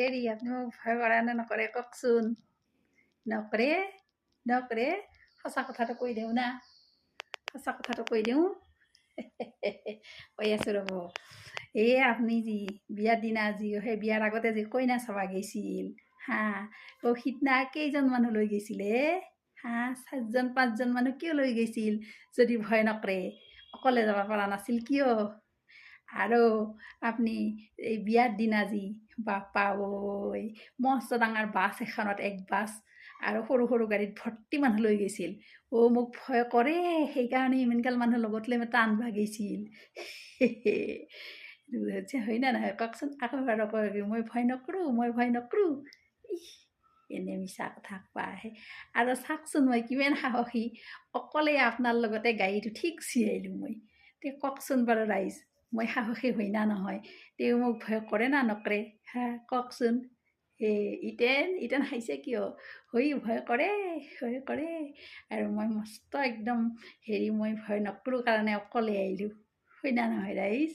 এৰি আপুনি মোক ভয় কৰে নে নকৰে কওকচোন নকৰে নকৰে সঁচা কথাটো কৈ দিওঁ না সঁচা কথাটো কৈ দিওঁ কৈ আছোঁ ৰ'ব এই আপুনি যি বিয়াৰ দিনা যি সেই বিয়াৰ আগতে যি কইনা চাবা গৈছিল হা সিদিনা কেইজন মানুহ লৈ গৈছিলে হা 4জন 5জন মানুহ কিয় লৈ গৈছিল যদি ভয় নকৰে অকলে যাব পৰা নাছিল কিয় আৰু আপুনি এই বিয়াৰ দিনা যি বাপা ঐ মস্ত ডাঙৰ বাছ এখনত এক বাছ আৰু সৰু সৰু গাড়ীত ভৰ্তি মানুহ লৈ গৈছিল মোক ভয় কৰে সেইকাৰণে ইমানগাল মানুহ লগত লৈ মই টানবা গৈছিল হয় না নহয় কওকচোন আকৌ এবাৰ কয় মই ভয় নকৰোঁ এনে মিছা কথা কোৱা আহে আৰু চাওকচোন মই কিমান সাহসী অকলে আপোনাৰ লগতে গাড়ীত উঠি গুচি আহিলোঁ মই তে কওকচোন বাৰু ৰাইজ মই সাহসী হয় না নহয় তেওঁ মোক ভয় কৰে না নকৰে হা কওকচোন ইতেন খাইছে কিয় ভয় কৰে আৰু মই মস্ত একদম মই ভয় নকৰোঁ কাৰণে অকলে আহিলোঁ হয় না নহয় ৰাইজ